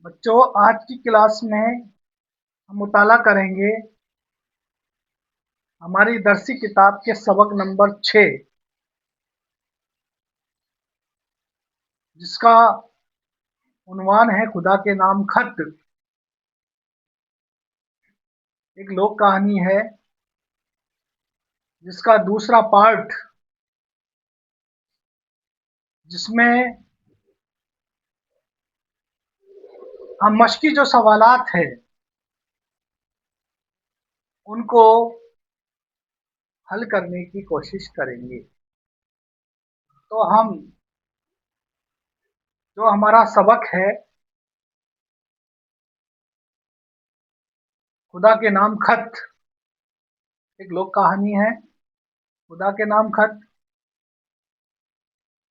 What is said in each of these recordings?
बच्चों, आज की क्लास में हम मुताला करेंगे हमारी दरसी किताब के सबक नंबर 6, जिसका उन्वान है खुदा के नाम खत। एक लोक कहानी है जिसका दूसरा पार्ट, जिसमें हम मशकी जो सवालात है उनको हल करने की कोशिश करेंगे। तो हम जो हमारा सबक है खुदा के नाम खत, एक लोक कहानी है खुदा के नाम खत,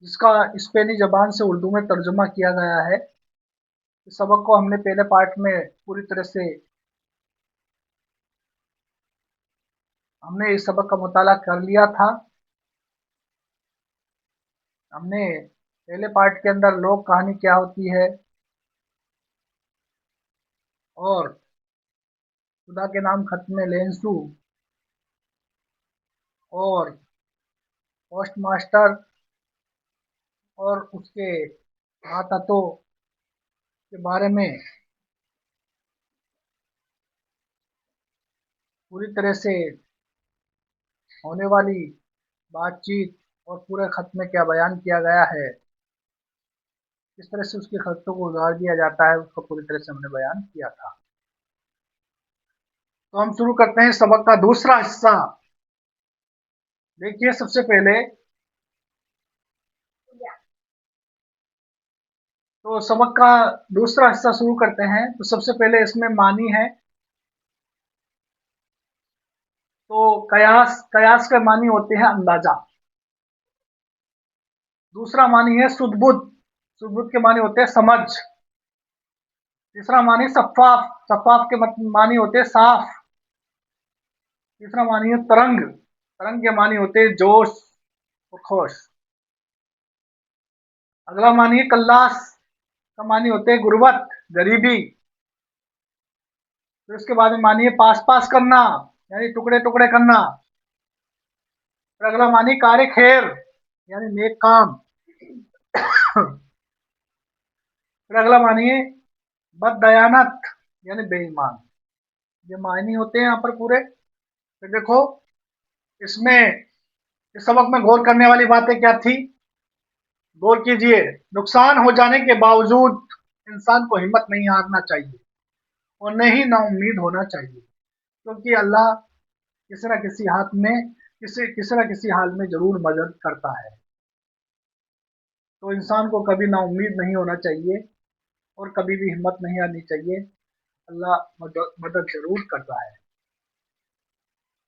जिसका स्पेनी जबान से उर्दू में तर्जुमा किया गया है। इस सबक को हमने पहले पार्ट में पूरी तरह से हमने इस सबक का मुताला कर लिया था। हमने पहले पार्ट के अंदर लोक कहानी क्या होती है और खुदा के नाम खत में लेंसू और पोस्ट मास्टर और उसके आततों के बारे में पूरी तरह से होने वाली बातचीत और पूरे खत में क्या बयान किया गया है, किस तरह से उसके खतों को उजाड़ दिया जाता है, उसको पूरी तरह से हमने बयान किया था। तो हम शुरू करते हैं सबक का दूसरा हिस्सा। देखिए, सबसे पहले तो सबक का दूसरा हिस्सा शुरू करते हैं। तो सबसे पहले इसमें मानी है, तो कयास कयास के मानी होते हैं अंदाजा। दूसरा मानी है सुदबुद, सुदबुद के मानी होते हैं समझ। तीसरा मानी सफ़ाफ, सफ़ाफ के मानी होते हैं साफ। तीसरा मानी है तरंग, तरंग के मानी होते हैं जोश और खोश। अगला मानी है कल्लास, का मानी होते हैं गुर्बत, गरीबी। फिर उसके बाद में मानी है पास पास करना, यानी टुकड़े टुकड़े करना। फिर अगला मानी कार्य खैर, यानी नेक काम। फिर अगला मानी है बददयानत, यानी बेईमान। ये मायने होते हैं यहाँ पर पूरे। फिर देखो, इसमें इस सबक में गौर करने वाली बातें क्या थी, गौर कीजिए। नुकसान हो जाने के बावजूद इंसान को हिम्मत नहीं हारना चाहिए और न ही नाउम्मीद होना चाहिए, क्योंकि अल्लाह किसी न किसी हाथ में किसी न किसी हाल में जरूर मदद करता है। तो इंसान को कभी नाउम्मीद नहीं होना चाहिए और कभी भी हिम्मत नहीं आनी चाहिए। अल्लाह मदद जरूर करता है।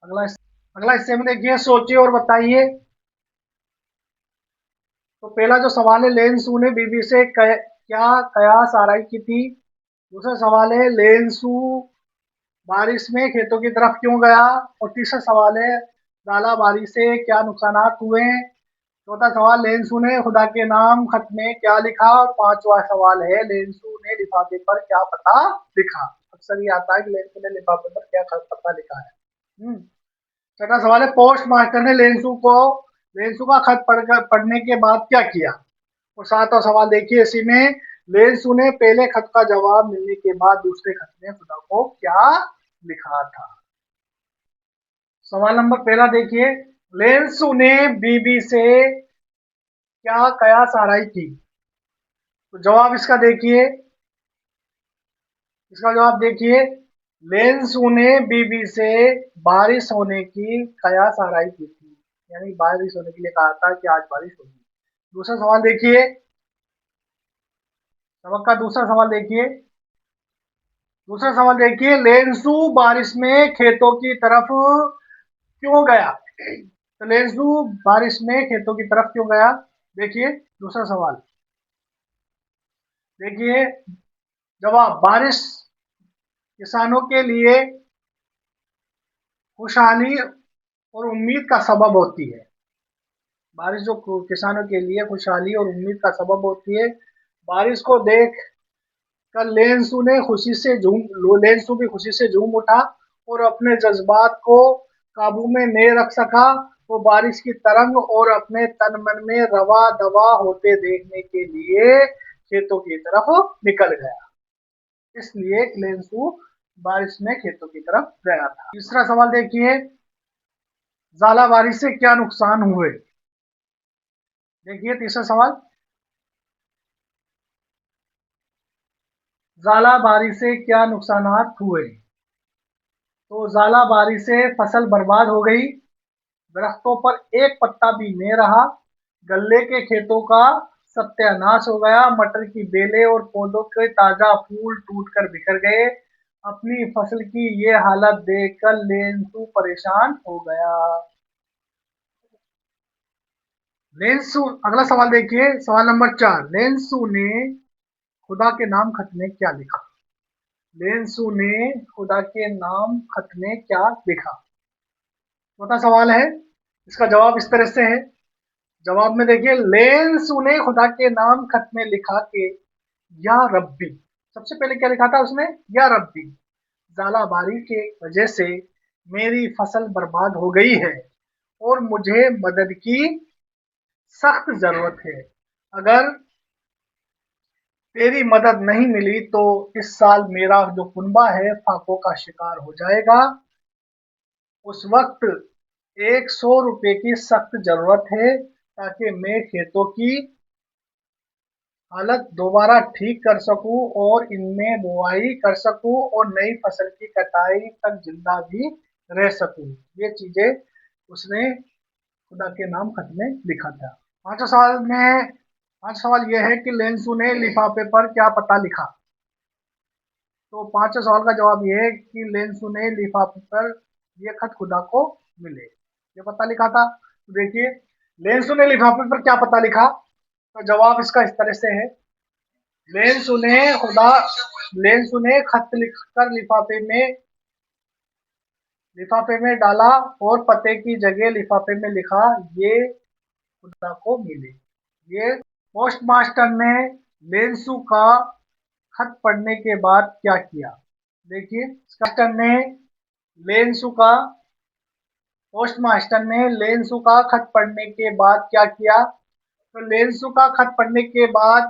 अगला अगला हिस्से में देखिए, सोचिए और बताइए। तो पहला जो सवाल है, लेंसू ने बीबी से क्या कयास आराई की थी। दूसरा सवाल है, लेंसू बारिश में खेतों की तरफ क्यों गया। और तीसरा सवाल है, गाला बारिश से क्या नुकसान हुए। चौथा सवाल, लेंसू ने खुदा के नाम खत में क्या लिखा। और पांचवा सवाल है, लेंसू ने लिफाफे पर क्या पता लिखा। अक्सर ये आता है कि लेंसू ने लिफाफे पर क्या पता लिखा है। छठा सवाल है, पोस्ट मास्टर ने लेंसू का खत पढ़ने के बाद क्या किया। और सातवां सवाल देखिए इसी में, लेंसू ने पहले खत का जवाब मिलने के बाद दूसरे खत में खुदा को क्या लिखा था। सवाल नंबर पहला देखिए, लेंसू ने बीबी से क्या कयास आराई की। तो जवाब इसका देखिए, इसका जवाब देखिए, लेंसू ने बीबी से बारिश होने की कयास आराई की थी, यानी बारिश होने के लिए कहा था कि आज बारिश होगी। दूसरा सवाल देखिए, सबक का दूसरा सवाल देखिए। दूसरा सवाल देखिए, लेंसू बारिश में खेतों की तरफ क्यों गया। तो लेंसू बारिश में खेतों की तरफ क्यों गया। देखिए दूसरा सवाल, देखिए जवाब, बारिश किसानों के लिए खुशहाली और उम्मीद का सबब होती है। बारिश जो किसानों के लिए खुशहाली और उम्मीद का सबब होती है। बारिश को देख कल लेंसू भी खुशी से झूम उठा और अपने जज्बात को काबू में नहीं रख सका। वो बारिश की तरंग और अपने तन मन में रवा दवा होते देखने के लिए खेतों की तरफ निकल गया। इसलिए लेंसू बारिश में खेतों की तरफ गया था। तीसरा सवाल देखिए, ज्यादा बारिश से क्या नुकसान हुए। देखिए तीसरा सवाल, ज्यादा बारिश से क्या नुकसानात हुए। तो ज्यादा बारिश से फसल बर्बाद हो गई, दरख्तों पर एक पत्ता भी नहीं रहा, गन्ने के खेतों का सत्यानाश हो गया, मटर की बेलें और पौधों के ताजा फूल टूटकर बिखर गए। अपनी फसल की ये हालत देखकर लेंसू परेशान हो गया। लेंसू, अगला सवाल देखिए, सवाल नंबर 4, लेंसू ने खुदा के नाम खत में क्या लिखा। लेंसू ने खुदा के नाम खत में क्या लिखा। छोटा सवाल है, इसका जवाब इस तरह से है। जवाब में देखिए, लेंसू ने खुदा के नाम खत में लिखा कि या रब्बी, सबसे पहले क्या लिखा था उसने, या रब्बी, ज़ालाबारी के वजह से मेरी फसल बर्बाद हो गई है और मुझे मदद की सख्त जरूरत है। अगर तेरी मदद नहीं मिली तो इस साल मेरा जो कुनबा है फाकों का शिकार हो जाएगा। उस वक्त 100 रुपए की सख्त जरूरत है ताकि मैं खेतों की हालत दोबारा ठीक कर सकूं और इनमें बुआई कर सकूं और नई फसल की कटाई तक जिंदा भी रह सकूं। ये चीजें उसने खुदा के नाम खत में लिखा था। पांचवा सवाल यह है कि लेंसू ने लिफाफे पर क्या पता लिखा। तो पांचवें सवाल का जवाब यह है कि लेंसू ने लिफाफे पर ये खत खुदा को मिले, ये पता लिखा था। तो देखिए, लेंसू ने लिफाफे पर क्या पता लिखा। तो जवाब इसका इस तरह से है, लेंसू ने खुदा लेंसू ने खत लिखकर लिफाफे में डाला और पते की जगह लिफाफे में लिखा, ये खुदा को मिले। ये पोस्ट मास्टर ने लेंसू का खत पढ़ने के बाद क्या किया। देखिए, मास्टर ने लेंसू का पोस्ट मास्टर ने लेंसू का खत पढ़ने के बाद क्या किया। तो लेंसू का खत पढ़ने के बाद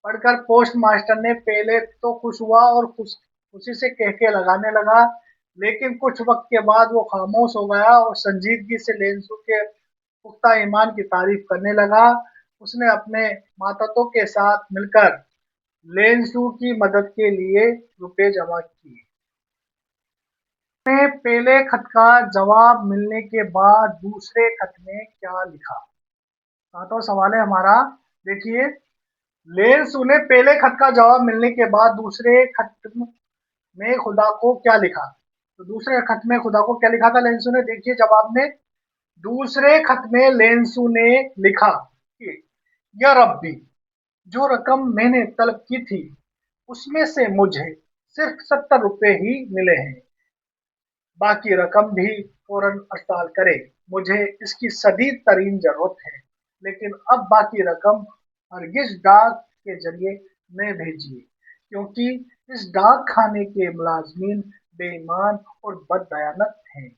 पढ़कर पोस्ट मास्टर ने पहले तो खुश हुआ और खुशी से कहके लगाने लगा, लेकिन कुछ वक्त के बाद वो खामोश हो गया और संजीदगी से लेंसू के पुख्ता ईमान की तारीफ करने लगा। उसने अपने मातहतों के साथ मिलकर लेंसू की मदद के लिए रुपए जमा किए। पहले खत का जवाब मिलने के बाद दूसरे खत में क्या लिखा। सातवां सवाल है हमारा, देखिए, लेंसू ने पहले खत का जवाब मिलने के बाद दूसरे खत में खुदा को क्या लिखा। तो दूसरे खत में खुदा को क्या लिखा था लेंसू ने। देखिए जवाब में, दूसरे खत में लेंसू ने लिखा कि या रब्बी, जो रकम मैंने तलब की थी उसमें से मुझे सिर्फ 70 रुपए ही मिले हैं, बाकी रकम भी फौरन अर्साल करे। मुझे इसकी शदीद तरीन जरूरत है, लेकिन अब बाकी रकम हरगिज डाक के जरिए न भेजिए, क्योंकि इस डाक खाने के मुलाजमीन बेईमान और बददयानत हैं।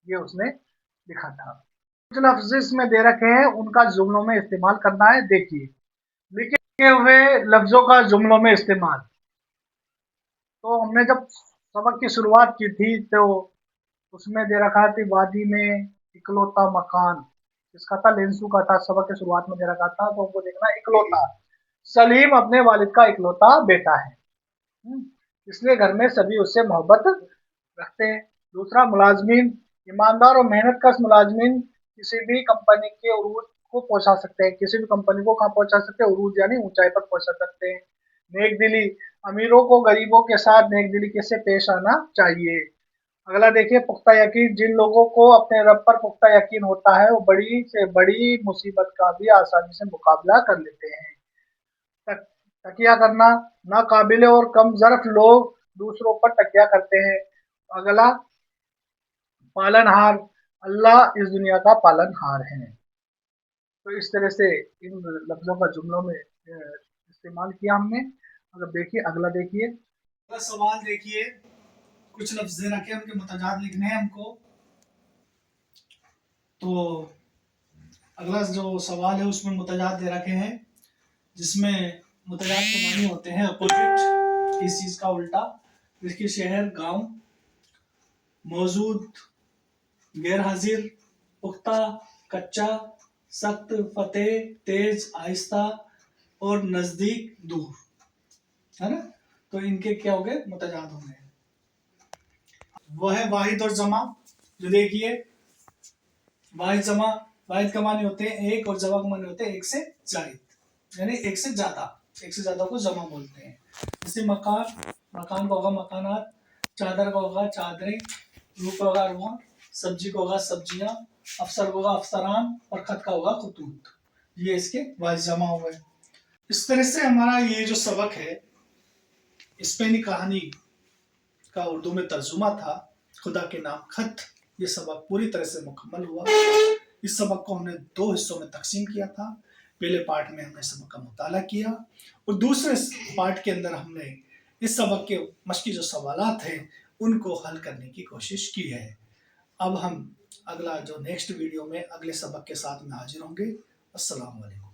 ये उसने लिखा था। कुछ लफ्ज इसमें दे रखे हैं, उनका जुमलों में इस्तेमाल करना है। देखिए, लिखे हुए लफ्जों का जुमलों में इस्तेमाल। तो हमने जब सबक की शुरुआत की थी तो उसमें दे रखा थी वादी में इकलौता मकान, इसका था लेंसू का था, सबक की शुरुआत में दे रखा था। तो हमको देखना इकलौता, सलीम अपने वालिद का इकलौता बेटा है, इसलिए घर में सभी उससे मोहब्बत रखते हैं। दूसरा, मुलाजमीन, ईमानदार और मेहनत कश मुलाजमीन किसी भी कंपनी के उरूज को पहुंचा सकते हैं। किसी भी कंपनी को कहाँ पहुंचा सकते हैं, उरूज यानी ऊंचाई पर पहुंचा सकते हैं। नेक दिली, अमीरों को गरीबों के साथ नेक दिली कैसे पेश आना चाहिए। अगला देखिए, पुख्ता यकीन, जिन लोगों को अपने रब पर पुख्ता यकीन होता है वो बड़ी से बड़ी मुसीबत का भी आसानी से मुकाबला कर लेते हैं। तकिया करना, नाकाबिले और कम ज़र्फ लोग दूसरों पर तकिया करते हैं। अगला, पालनहार, अल्लाह इस दुनिया का पालनहार है। तो इस तरह से इन लफ्ज़ों का जुमलों में इस्तेमाल किया हमने। अब देखिए अगला, देखिए अगला सवाल देखिए, कुछ लफ्ज़ दे रखे हैं, उनके मुतजाद लिखने हैं हमको। तो अगला जो सवाल है उसमें मुतजाद दे रखे हैं, जिसमें मुतजाद के मानी होते हैं अपोजिट, किस चीज़ का उल्टा। इसके शहर, गांव, मौजूद, गैर हाजिर, पुख्ता, कच्चा, सख्त, फतेह, तेज, आहिस्ता, और नजदीक, दूर, है ना। तो इनके क्या हो गए, मुतजाद हो गए। वो है वाहिद और जमा। जो देखिए वाहिद जमा, वाहिद का माने होते हैं एक, और जमा का माने होते हैं एक से जायद, यानी एक से ज्यादा, एक से ज्यादा को जमा बोलते हैं। जैसे मकान, मकान का होगा मकानात, चादर का होगा चादरें, रूह का होगा रूह, सब्जी का होगा सब्जियां, अफसर का होगा अफसरान, और खत का होगा खतूत। ये इसके वाहिद जमा हो गए। इस तरह से हमारा ये जो सबक है, स्पेनी कहानी का उर्दू में तर्जुमा था, खुदा के नाम खत, ये सबक पूरी तरह से मुकम्मल हुआ। इस सबक को हमने 2 हिस्सों में तकसीम किया था। पहले पार्ट में हमने सबक का मुताला किया, और दूसरे पार्ट के अंदर हमने इस सबक के मश्की जो सवालात हैं उनको हल करने की कोशिश की है। अब हम अगला जो नेक्स्ट वीडियो में अगले सबक के साथ में हाजिर होंगे। अस्सलाम वालेकुम।